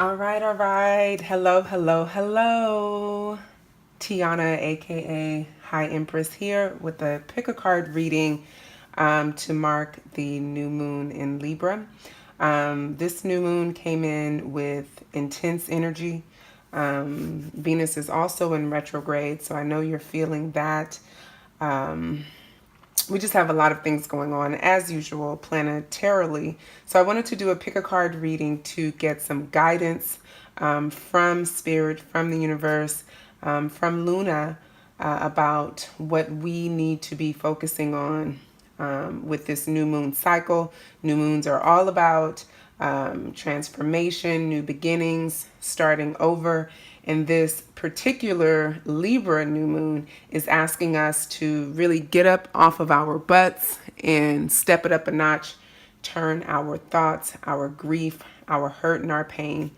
All right, all right. Hello, hello, hello. Tiana, aka High Empress, here with a pick a card reading to mark the new moon in Libra. This new moon came in with intense energy. Venus is also in retrograde, so I know you're feeling that. We just have a lot of things going on as usual planetarily. So I wanted to do a pick a card reading to get some guidance from spirit, from the universe, from Luna about what we need to be focusing on with this new moon cycle. New moons are all about transformation, new beginnings, starting over. And this particular Libra new moon is asking us to really get up off of our butts and step it up a notch, turn our thoughts, our grief, our hurt and our pain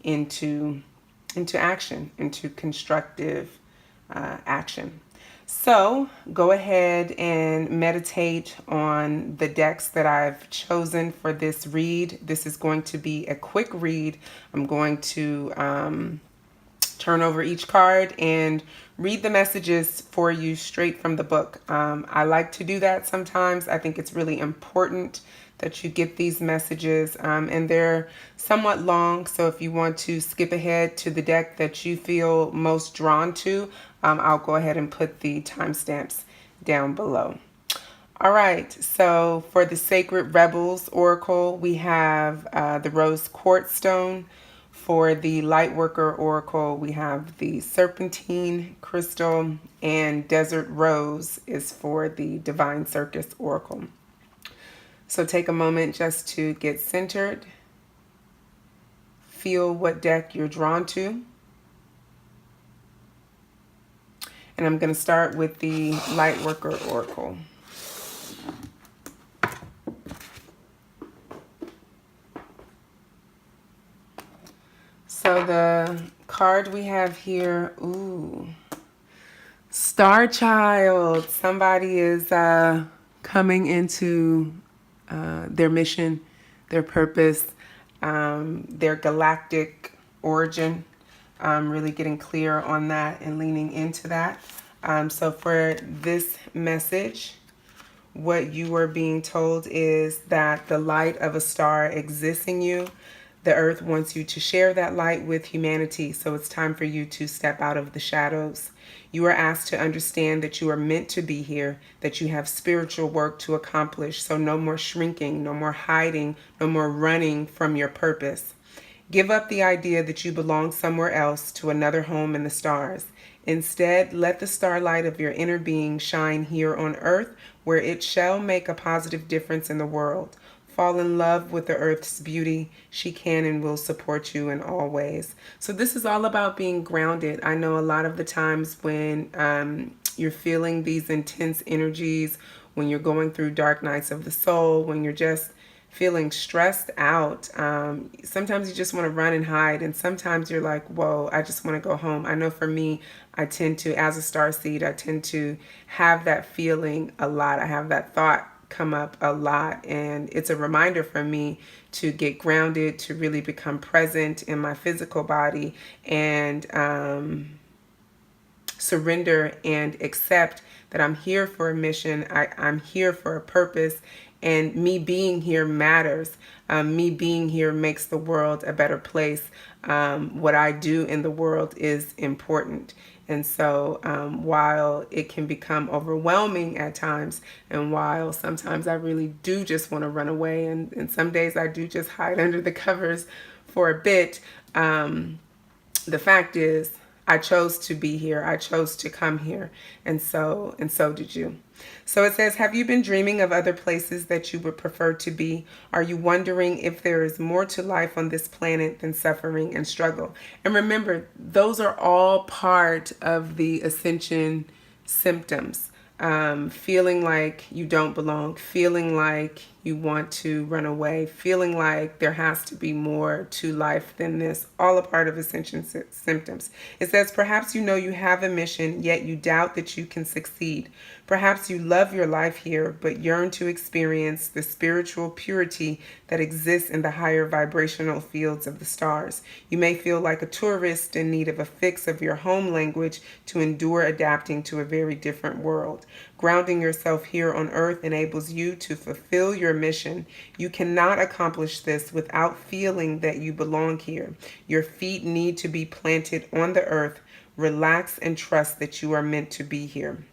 into action, into constructive action. So go ahead and meditate on the decks that I've chosen for this read. This is going to be a quick read. I'm going to turn over each card and read the messages for you straight from the book. I like to do that sometimes. I think it's really important that you get these messages, and they're somewhat long, so if you want to skip ahead to the deck that you feel most drawn to, I'll go ahead and put the timestamps down below. All right, so for the Sacred Rebels Oracle, we have the Rose Quartz Stone. For the Lightworker Oracle, we have the Serpentine Crystal, and Desert Rose is for the Divine Circus Oracle. So take a moment just to get centered. Feel what deck you're drawn to. And I'm going to start with the Lightworker Oracle. So the card we have here, Star Child. Somebody is coming into their mission, their purpose, their galactic origin. Really getting clear on that and leaning into that. So for this message, what you are being told is that the light of a star exists in you. The earth wants you to share that light with humanity, so it's time for you to step out of the shadows. You are asked to understand that you are meant to be here, that you have spiritual work to accomplish, so no more shrinking, no more hiding, no more running from your purpose. Give up the idea that you belong somewhere else, to another home in the stars. Instead, let the starlight of your inner being shine here on earth, where it shall make a positive difference in the world. Fall in love with the earth's beauty. She can and will support you in all ways. So this is all about being grounded. I know a lot of the times when you're feeling these intense energies, when you're going through dark nights of the soul, when you're just feeling stressed out, sometimes you just want to run and hide, and sometimes you're like, whoa, I just want to go home. I know for me, I tend to, as a starseed, I tend to have that feeling a lot. I have that thought come up a lot, and it's a reminder for me to get grounded, to really become present in my physical body, and surrender and accept that I'm here for a mission. I'm here for a purpose, and me being here matters. Me being here makes the world a better place. What I do in the world is important. And so while it can become overwhelming at times, and while sometimes I really do just want to run away, and some days I do just hide under the covers for a bit, the fact is, I chose to be here. I chose to come here. And so did you. So it says, have you been dreaming of other places that you would prefer to be? Are you wondering if there is more to life on this planet than suffering and struggle? And remember, those are all part of the ascension symptoms. Feeling like you don't belong, feeling like you want to run away, feeling like there has to be more to life than this, all a part of ascension symptoms. It says, perhaps you know you have a mission, yet you doubt that you can succeed. Perhaps you love your life here, but yearn to experience the spiritual purity that exists in the higher vibrational fields of the stars. You may feel like a tourist in need of a fix of your home language to endure adapting to a very different world. Grounding yourself here on earth enables you to fulfill your mission. You cannot accomplish this without feeling that you belong here. Your feet need to be planted on the earth. Relax and trust that you are meant to be here.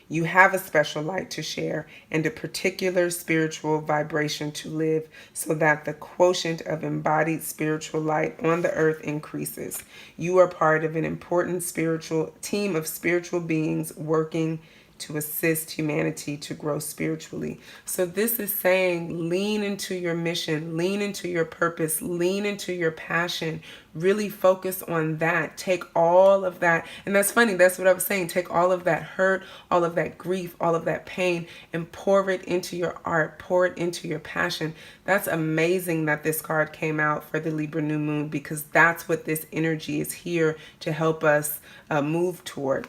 You have a special light to share and a particular spiritual vibration to live so that the quotient of embodied spiritual light on the earth increases. You are part of an important spiritual team of spiritual beings working to assist humanity to grow spiritually. So this is saying lean into your mission, lean into your purpose, lean into your passion, really focus on that. Take all of that. And that's funny, that's what I was saying. Take all of that hurt, all of that grief, all of that pain, and pour it into your art, pour it into your passion. That's amazing that this card came out for the Libra new moon, because that's what this energy is here to help us move toward.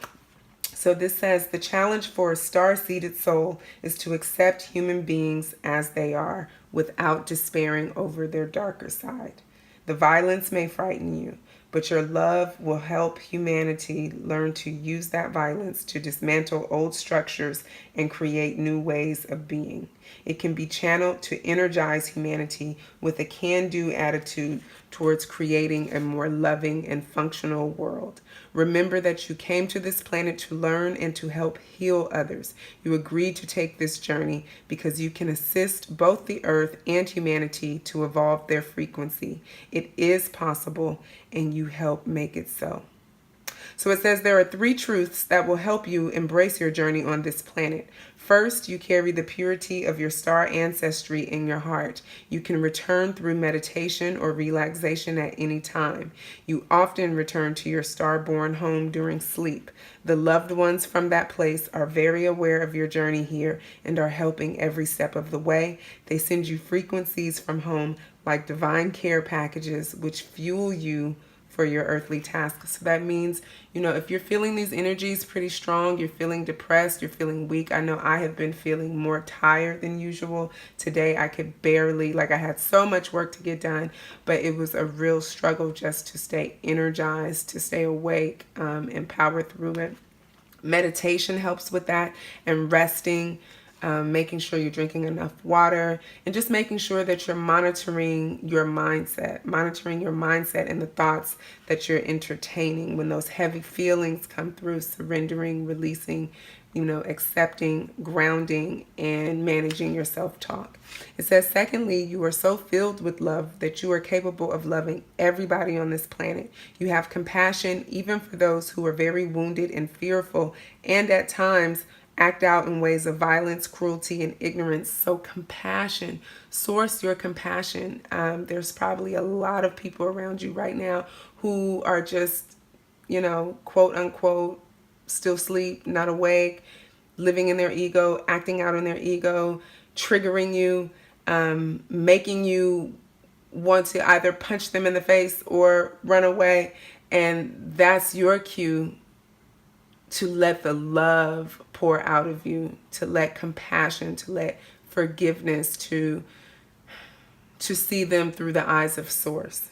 So this says, the challenge for a star-seeded soul is to accept human beings as they are without despairing over their darker side. The violence may frighten you, but your love will help humanity learn to use that violence to dismantle old structures and create new ways of being. It can be channeled to energize humanity with a can-do attitude towards creating a more loving and functional world. Remember that you came to this planet to learn and to help heal others. You agreed to take this journey because you can assist both the earth and humanity to evolve their frequency. It is possible, and you help make it so. So it says there are 3 truths that will help you embrace your journey on this planet. First, you carry the purity of your star ancestry in your heart. You can return through meditation or relaxation at any time. You often return to your star-born home during sleep. The loved ones from that place are very aware of your journey here and are helping every step of the way. They send you frequencies from home like divine care packages, which fuel you for your earthly tasks. So that means, if you're feeling these energies pretty strong, you're feeling depressed, you're feeling weak. I know I have been feeling more tired than usual. Today I could barely, I had so much work to get done, but it was a real struggle just to stay energized, to stay awake, and power through it. Meditation helps with that, and resting. Making sure you're drinking enough water, and just making sure that you're monitoring your mindset and the thoughts that you're entertaining when those heavy feelings come through, surrendering, releasing, accepting, grounding, and managing your self-talk. It says, secondly, you are so filled with love that you are capable of loving everybody on this planet. You have compassion even for those who are very wounded and fearful, and at times act out in ways of violence, cruelty, and ignorance. So compassion, source your compassion. There's probably a lot of people around you right now who are just, quote unquote, still asleep, not awake, living in their ego, acting out in their ego, triggering you, making you want to either punch them in the face or run away. And that's your cue to let the love pour out of you, to let compassion, to let forgiveness, to see them through the eyes of Source.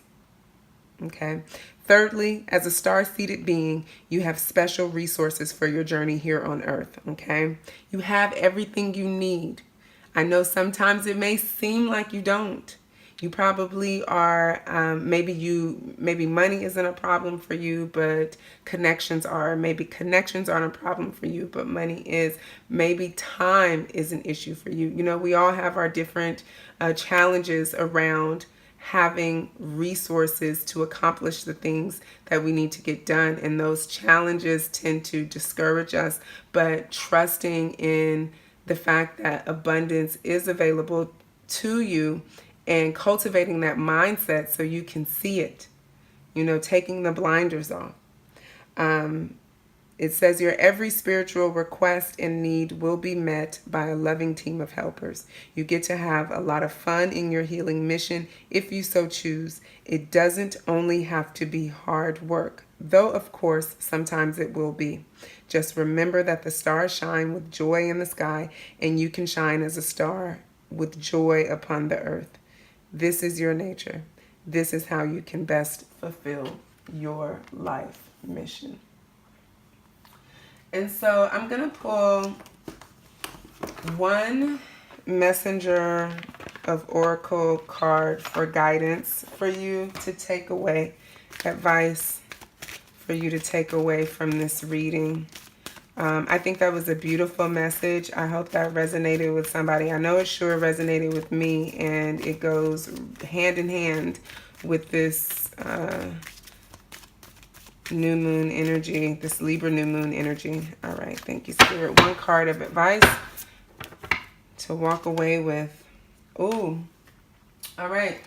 Okay. Thirdly, as a star-seeded being, you have special resources for your journey here on Earth. Okay. You have everything you need. I know sometimes it may seem like you don't. You probably are, maybe money isn't a problem for you, but connections are. Maybe connections aren't a problem for you, but money is. Maybe time is an issue for you. We all have our different challenges around having resources to accomplish the things that we need to get done. And those challenges tend to discourage us, but trusting in the fact that abundance is available to you and cultivating that mindset so you can see it, taking the blinders off. It says your every spiritual request and need will be met by a loving team of helpers. You get to have a lot of fun in your healing mission if you so choose. It doesn't only have to be hard work, though of course sometimes it will be. Just remember that the stars shine with joy in the sky, and you can shine as a star with joy upon the earth. This is your nature. This is how you can best fulfill your life mission. And so I'm going to pull one Messenger of Oracle card for guidance for you to take away, advice for you to take away from this reading. I think that was a beautiful message. I hope that resonated with somebody. I know it sure resonated with me, and it goes hand in hand with this new moon energy, this Libra new moon energy. All right, thank you, Spirit. One card of advice to walk away with. Ooh, all right.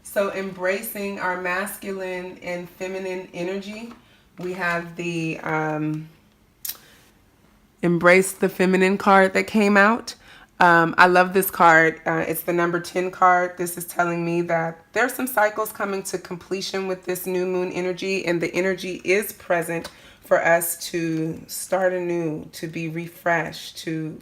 So embracing our masculine and feminine energy, we have the Embrace the Feminine card that came out. I love this card. It's the number 10 card. This is telling me that there's some cycles coming to completion with this new moon energy, and the energy is present for us to start anew, to be refreshed, to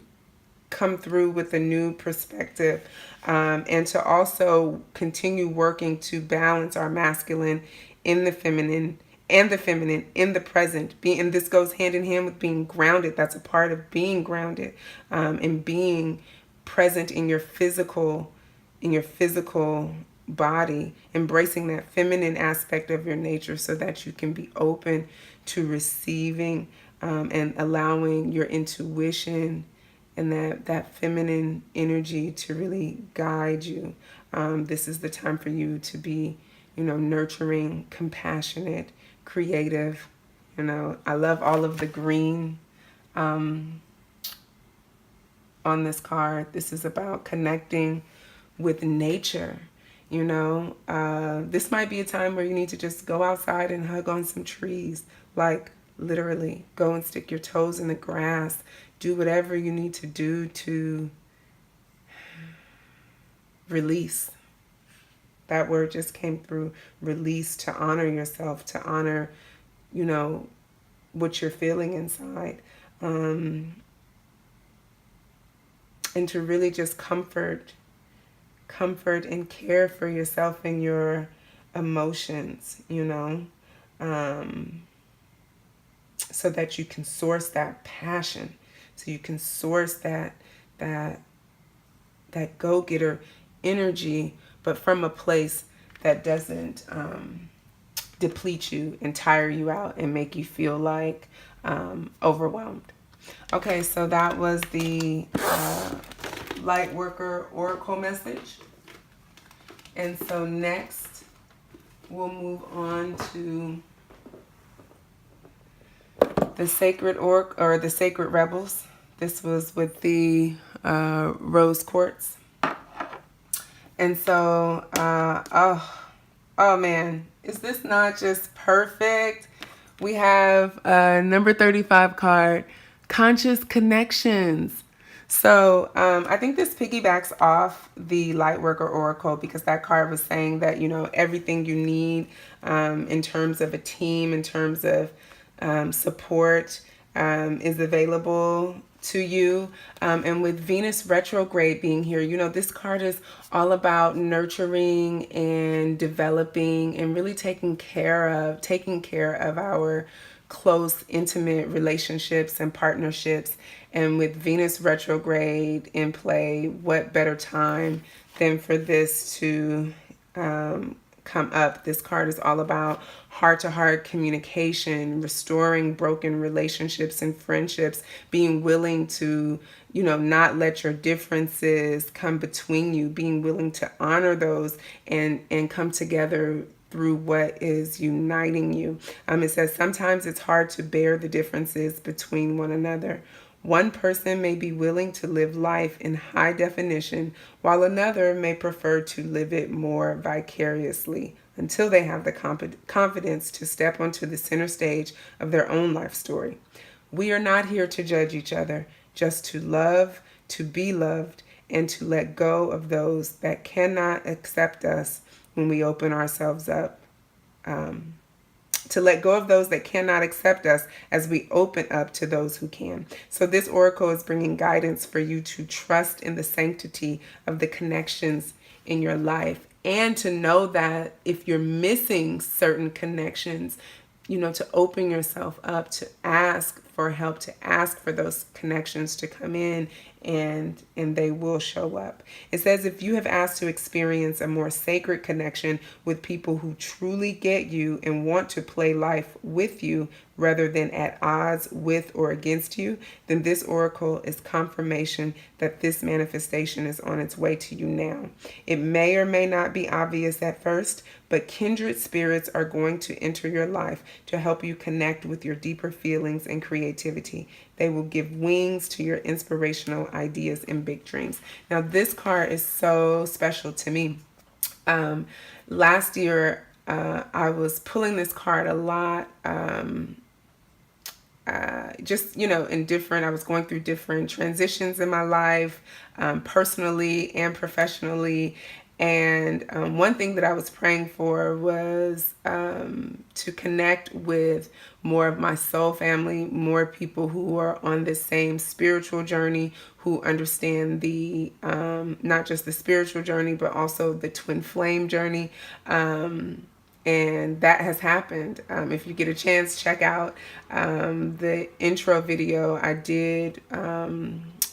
come through with a new perspective, and to also continue working to balance our masculine in the feminine and the feminine in the present. And this goes hand in hand with being grounded. That's a part of being grounded, and being present in your physical body, embracing that feminine aspect of your nature so that you can be open to receiving, and allowing your intuition and that feminine energy to really guide you. This is the time for you to be, nurturing, compassionate, creative. I love all of the green on this card. This is about connecting with nature. This might be a time where you need to just go outside and hug on some trees, like literally go and stick your toes in the grass, do whatever you need to do to release. That word just came through, release, to honor yourself, to honor, what you're feeling inside. And to really just comfort and care for yourself and your emotions, so that you can source that passion, so you can source that go-getter energy, but from a place that doesn't deplete you and tire you out and make you feel like overwhelmed. Okay, so that was the Lightworker Oracle message. And so next, we'll move on to the Sacred Oracle, or the Sacred Rebels. This was with the Rose Quartz. And so, oh man, is this not just perfect? We have number 35 card, Conscious Connections. So I think this piggybacks off the Lightworker Oracle, because that card was saying that, everything you need in terms of a team, in terms of support is available to you. And with Venus retrograde being here, this card is all about nurturing and developing and really taking care of our close, intimate relationships and partnerships. And with Venus retrograde in play, what better time than for this to come up? This card is all about heart-to-heart communication, restoring broken relationships and friendships, being willing to, not let your differences come between you, being willing to honor those and come together through what is uniting you. It says sometimes it's hard to bear the differences between one another. One person may be willing to live life in high definition, while another may prefer to live it more vicariously, until they have the confidence to step onto the center stage of their own life story. We are not here to judge each other, just to love, to be loved, and to let go of those that cannot accept us when we open ourselves up. To let go of those that cannot accept us as we open up to those who can. So this oracle is bringing guidance for you to trust in the sanctity of the connections in your life, and to know that if you're missing certain connections, to open yourself up, to ask for help, to ask for those connections to come in, and they will show up. It says if you have asked to experience a more sacred connection with people who truly get you and want to play life with you rather than at odds with or against you, then this oracle is confirmation that this manifestation is on its way to you now. It may or may not be obvious at first, but kindred spirits are going to enter your life to help you connect with your deeper feelings and creativity. They will give wings to your inspirational ideas and big dreams. Now, this card is so special to me. Last year, I was pulling this card a lot. I was going through different transitions in my life, personally and professionally. And one thing that I was praying for was to connect with more of my soul family, more people who are on the same spiritual journey, who understand the not just the spiritual journey, but also the twin flame journey. And that has happened. If you get a chance, check out the intro video I did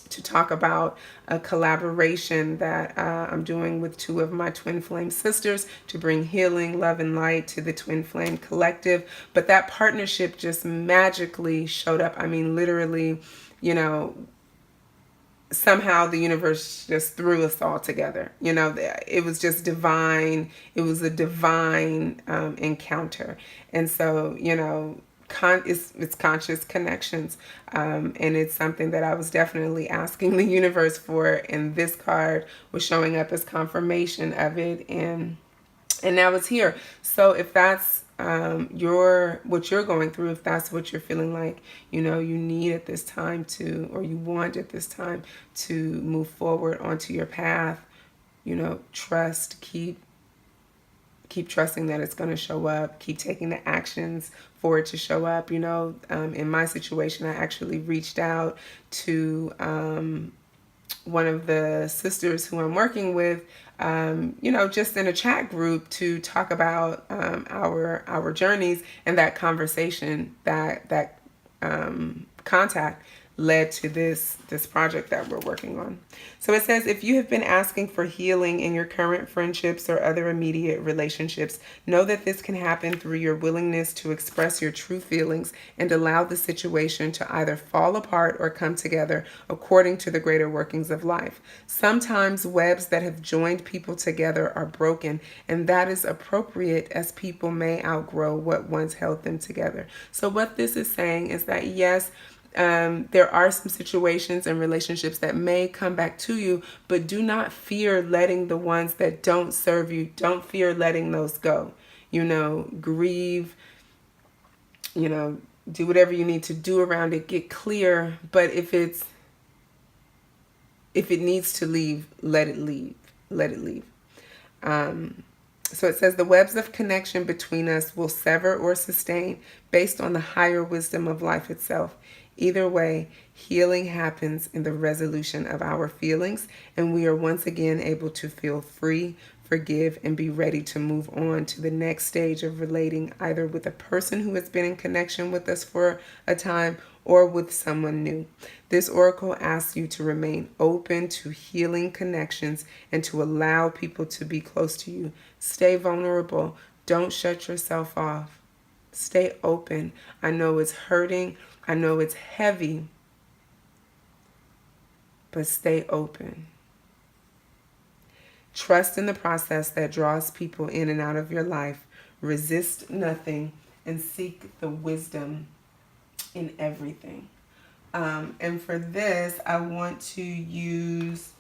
to talk about a collaboration that I'm doing with two of my twin flame sisters to bring healing, love, and light to the twin flame collective. But that partnership just magically showed up. I mean, literally, somehow the universe just threw us all together. It was just divine. It was a divine encounter. And so, it's conscious connections. And it's something that I was definitely asking the universe for. And this card was showing up as confirmation of it. And now it's here. So if that's what you're going through, if that's what you're feeling like, you need at this time or you want at this time to move forward onto your path, trust, keep trusting that it's going to show up, keep taking the actions for it to show up. In my situation, I actually reached out to one of the sisters who I'm working with, just in a chat group to talk about our journeys, and that conversation, that contact led to this project that we're working on. So it says, if you have been asking for healing in your current friendships or other immediate relationships, know that this can happen through your willingness to express your true feelings and allow the situation to either fall apart or come together according to the greater workings of life. Sometimes webs that have joined people together are broken, and that is appropriate, as people may outgrow what once held them together. So what this is saying is that, yes, there are some situations and relationships that may come back to you, but do not fear letting the ones that don't serve you. Don't fear letting those go. Grieve, do whatever you need to do around it, get clear. But if it needs to leave, let it leave. Let it leave. So it says, the webs of connection between us will sever or sustain based on the higher wisdom of life itself. Either way, healing happens in the resolution of our feelings, and we are once again able to feel free, forgive, and be ready to move on to the next stage of relating, either with a person who has been in connection with us for a time or with someone new. This oracle asks you to remain open to healing connections and to allow people to be close to you. Stay vulnerable. Don't shut yourself off. Stay open. I know it's hurting. I know it's heavy, but stay open. Trust in the process that draws people in and out of your life. Resist nothing and seek the wisdom in everything. And for this, I want to use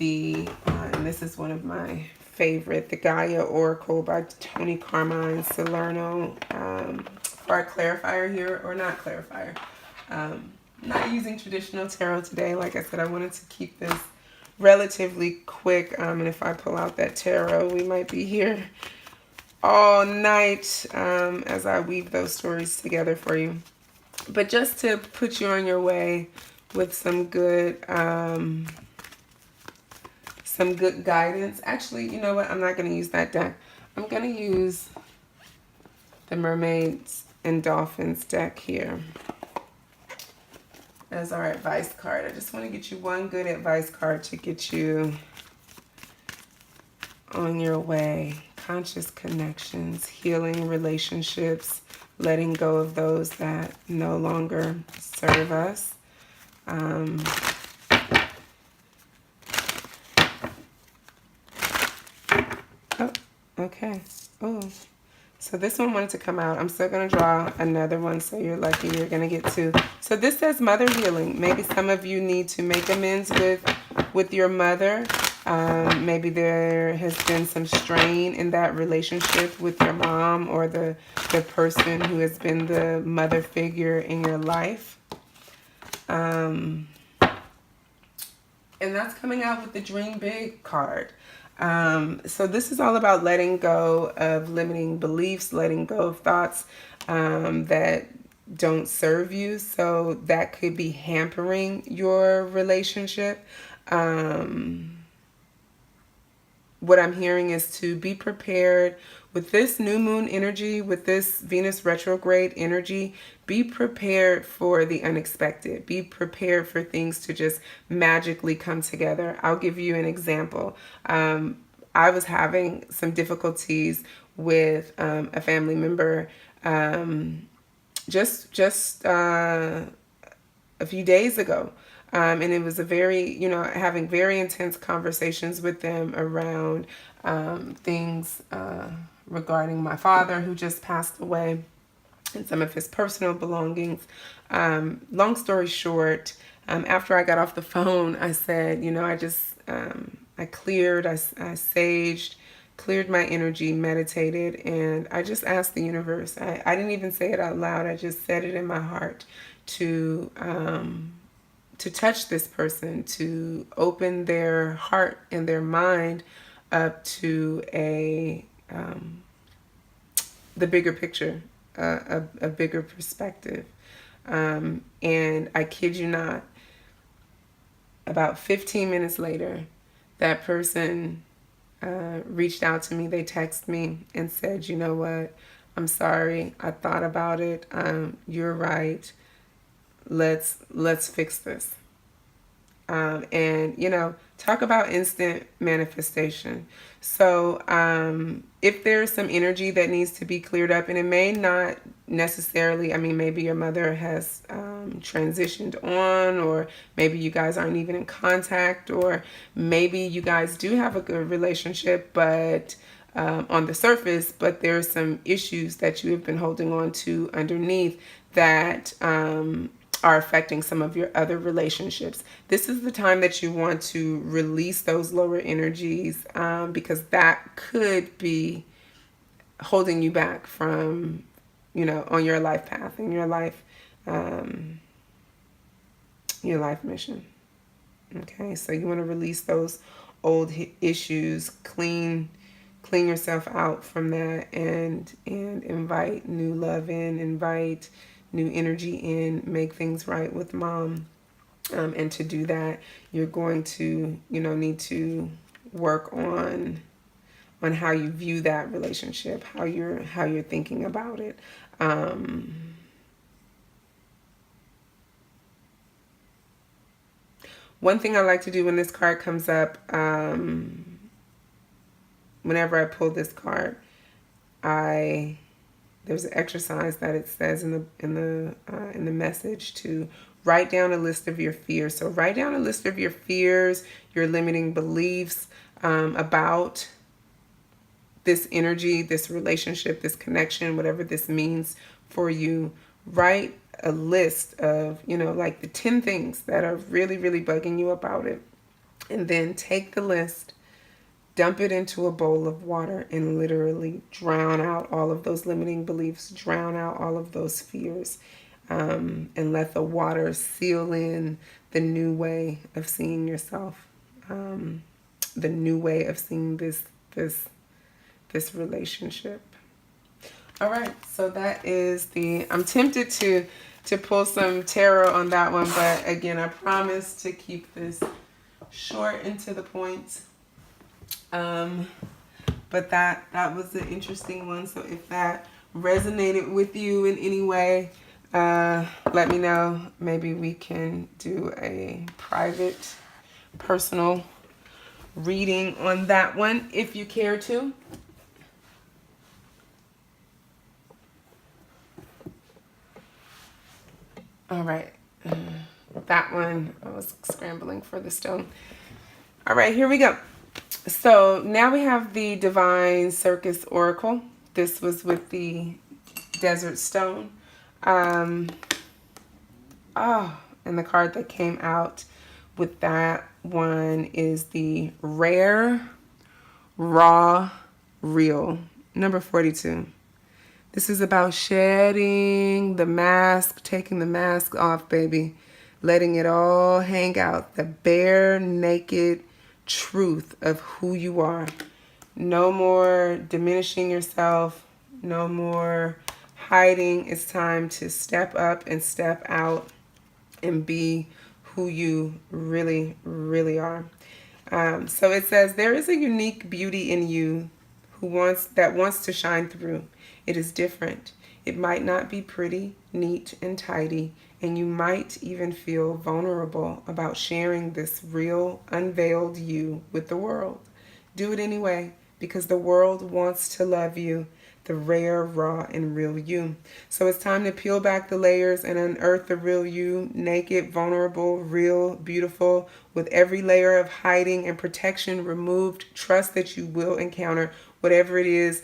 and this is one of my favorite, the Gaia Oracle by Tony Carmine Salerno. For our clarifier here, or not clarifier, Not using traditional tarot today. Like I said, I wanted to keep this relatively quick. And if I pull out that tarot, we might be here all night as I weave those stories together for you. But just to put you on your way with some good guidance. Actually, you know what? I'm not going to use that deck. I'm going to use the Mermaids and Dolphins deck here as our advice card. I just want to get you one good advice card to get you on your way. Conscious connections, healing relationships, letting go of those that no longer serve us. Oh, okay. Oh, so this one wanted to come out. I'm still going to draw another one, so you're lucky you're going to get two. So this says mother healing. Maybe some of you need to make amends with your mother. Maybe there has been some strain in that relationship with your mom or the person who has been the mother figure in your life. And that's coming out with the Dream Big card. So this is all about letting go of limiting beliefs, letting go of thoughts that don't serve you. So that could be hampering your relationship. What I'm hearing is to be prepared with this new moon energy, with this Venus retrograde energy. Be prepared for the unexpected. Be prepared for things to just magically come together. I'll give you an example. I was having some difficulties with a family member just a few days ago. And it was a very, having very intense conversations with them around things regarding my father who just passed away and some of his personal belongings. Long story short, after I got off the phone, I said, I cleared, I saged, cleared my energy, meditated, and I just asked the universe. I didn't even say it out loud. I just said it in my heart to touch this person, to open their heart and their mind up to the bigger picture, a bigger perspective. And I kid you not, about 15 minutes later, that person reached out to me. They texted me and said, you know what, I'm sorry, I thought about it. You're right. Let's fix this. And talk about instant manifestation. So if there's some energy that needs to be cleared up, and it may not necessarily, maybe your mother has transitioned on, or maybe you guys aren't even in contact, or maybe you guys do have a good relationship, but on the surface, but there's some issues that you have been holding on to underneath that are affecting some of your other relationships. This is the time that you want to release those lower energies because that could be holding you back from, on your life path and your life mission. Okay, so you want to release those old issues, clean yourself out from that, and invite new love in, invite new energy in, make things right with mom. And to do that, you're going to, need to work on how you view that relationship, how you're thinking about it. One thing I like to do when this card comes up, whenever I pull this card, there's an exercise that it says in the message to write down a list of your fears. So write down a list of your fears, your limiting beliefs about this energy, this relationship, this connection, whatever this means for you. Write a list of, like the 10 things that are really, really bugging you about it. And then take the list, dump it into a bowl of water, and literally drown out all of those limiting beliefs, drown out all of those fears. and let the water seal in the new way of seeing yourself, the new way of seeing this relationship. All right, so that is I'm tempted to pull some tarot on that one, but again, I promise to keep this short and to the point. But that was an interesting one. So if that resonated with you in any way, let me know. Maybe we can do a private, personal reading on that one if you care to. All right. That one, I was scrambling for the stone. All right, here we go. So now we have the Divine Circus Oracle. This was with the Desert Stone. And the card that came out with that one is the Rare, Raw, Real, number 42. This is about shedding the mask, taking the mask off, baby. Letting it all hang out. The bare, naked truth of who you are. No more diminishing yourself. No more hiding. It's time to step up and step out and be who you really, really are. So it says, there is a unique beauty in you that wants to shine through. It is different. It might not be pretty, neat, and tidy, and you might even feel vulnerable about sharing this real, unveiled you with the world. Do it anyway, because the world wants to love you, the rare, raw, and real you. So it's time to peel back the layers and unearth the real you, naked, vulnerable, real, beautiful, with every layer of hiding and protection removed. Trust that you will encounter whatever it is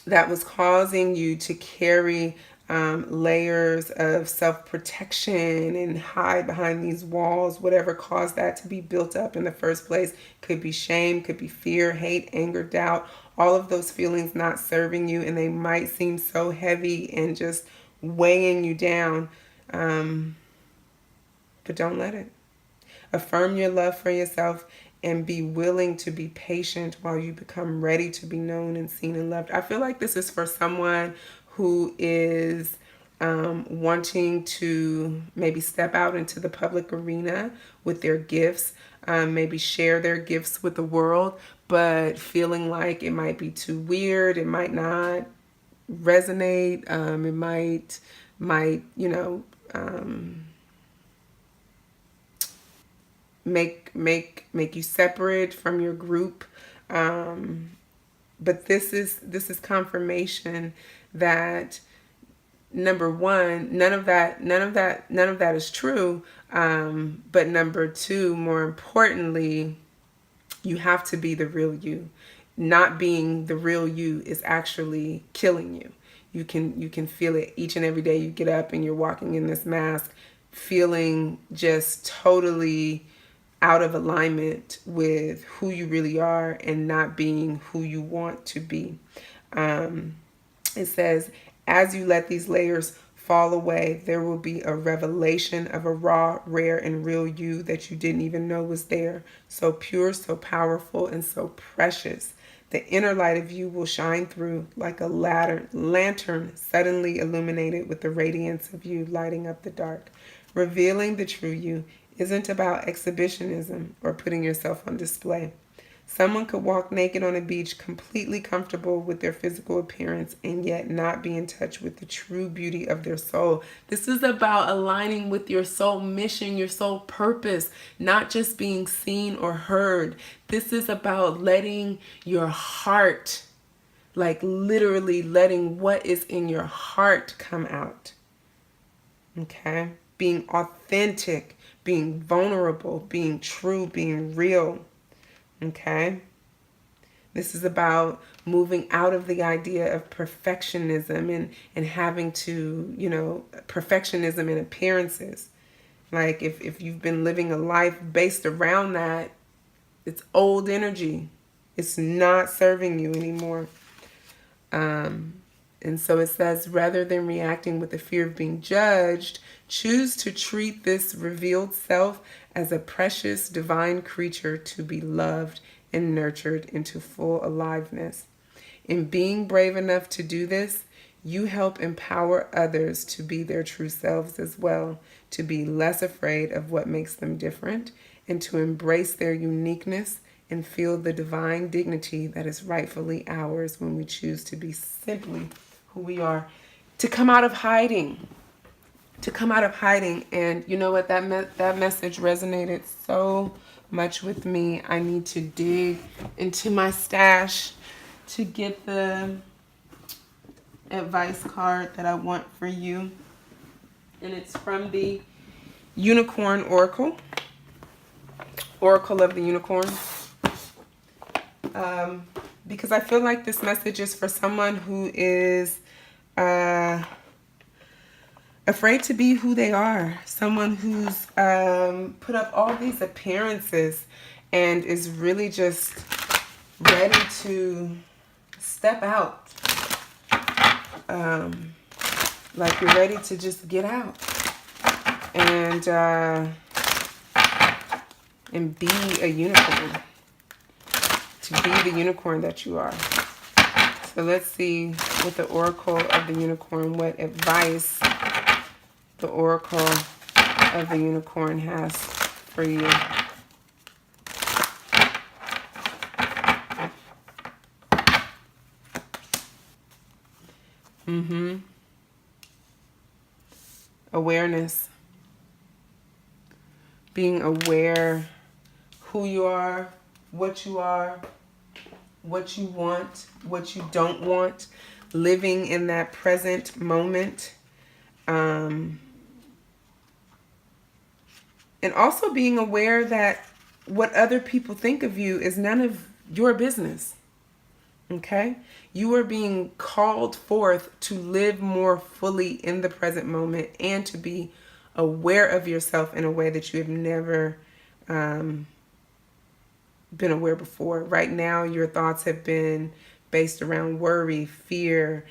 that was causing you to carry layers of self-protection and hide behind these walls. Whatever caused that to be built up in the first place. Could be shame, could be fear, hate, anger, doubt. All of those feelings not serving you, and they might seem so heavy and just weighing you down. But don't let it. Affirm your love for yourself and be willing to be patient while you become ready to be known and seen and loved. I feel like this is for someone who is wanting to maybe step out into the public arena with their gifts, maybe share their gifts with the world, but feeling like it might be too weird, it might not resonate, it might, make you separate from your group. But this is confirmation that, number one, none of that is true. But number two, more importantly, you have to be the real you. Not being the real you is actually killing you. You can feel it each and every day you get up and you're walking in this mask, feeling just totally out of alignment with who you really are and not being who you want to be. It says, as you let these layers fall away, there will be a revelation of a raw, rare, and real you that you didn't even know was there. So pure, so powerful, and so precious. The inner light of you will shine through like a lantern suddenly illuminated with the radiance of you lighting up the dark. Revealing the true you isn't about exhibitionism or putting yourself on display. Someone could walk naked on a beach, completely comfortable with their physical appearance, and yet not be in touch with the true beauty of their soul. This is about aligning with your soul mission, your soul purpose, not just being seen or heard. This is about letting your heart, like literally letting what is in your heart come out. Okay? Being authentic, being vulnerable, being true, being real. Okay? This is about moving out of the idea of perfectionism and having to, perfectionism in appearances. Like if you've been living a life based around that, it's old energy. It's not serving you anymore. And so it says, rather than reacting with the fear of being judged, choose to treat this revealed self as a precious divine creature to be loved and nurtured into full aliveness. In being brave enough to do this, you help empower others to be their true selves as well, to be less afraid of what makes them different, and to embrace their uniqueness and feel the divine dignity that is rightfully ours when we choose to be simply who we are. To come out of hiding. To come out of hiding. And you know what? That message resonated so much with me. I need to dig into my stash to get the advice card that I want for you. And it's from the Unicorn Oracle. Oracle of the Unicorn. Because I feel like this message is for someone who is afraid to be who they are. Someone who's put up all these appearances and is really just ready to step out. Like you're ready to just get out and be a unicorn. To be the unicorn that you are. So let's see with the Oracle of the Unicorn, what advice the Oracle of the Unicorn has for you. Awareness. Being aware who you are, what you want, what you don't want, living in that present moment. And also being aware that what other people think of you is none of your business. Okay? You are being called forth to live more fully in the present moment and to be aware of yourself in a way that you have never been aware before. Right now, your thoughts have been based around worry, fear,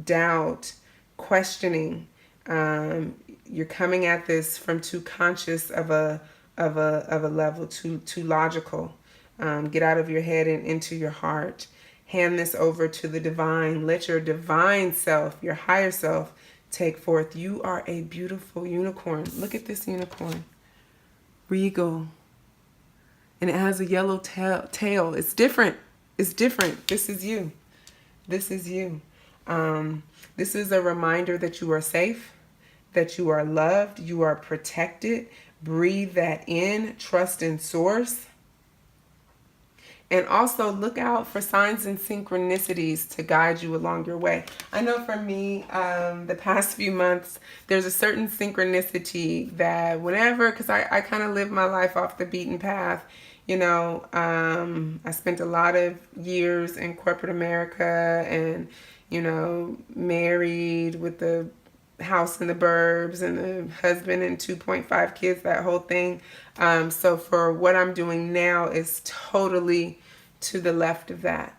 doubt, questioning. You're coming at this from too conscious of a level, too logical. Get out of your head and into your heart. Hand this over to the divine. Let your divine self, your higher self, take forth. You are a beautiful unicorn. Look at this unicorn. Regal. And it has a yellow tail. It's different. It's different. This is you. This is you. This is a reminder that you are safe, that you are loved, you are protected. Breathe that in. Trust in source. And also look out for signs and synchronicities to guide you along your way. I know for me, the past few months, there's a certain synchronicity that whenever, because I kind of live my life off the beaten path, you know, I spent a lot of years in corporate America and, you know, married with the house in the burbs and the husband and 2.5 kids, that whole thing. So for what I'm doing now is totally to the left of that.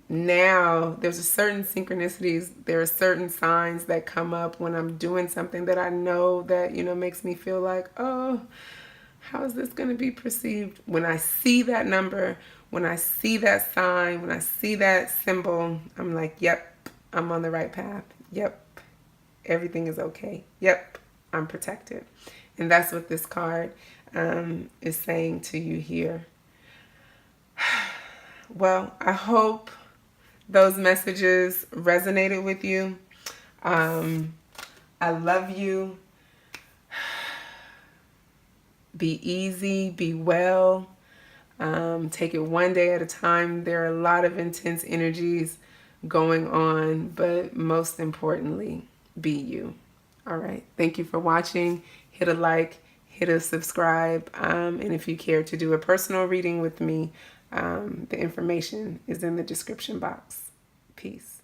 Now there's a certain synchronicities. There are certain signs that come up when I'm doing something that I know that, you know, makes me feel like, oh, how is this going to be perceived? When I see that number, when I see that sign, when I see that symbol, I'm like, yep, I'm on the right path. Yep, everything is okay. Yep, I'm protected. And that's what this card is saying to you here. Well, I hope those messages resonated with you. I love you. Be easy, be well. Take it one day at a time. There are a lot of intense energies going on, but most importantly, be you. All right. Thank you for watching. Hit a like, hit a subscribe. And if you care to do a personal reading with me, the information is in the description box. Peace.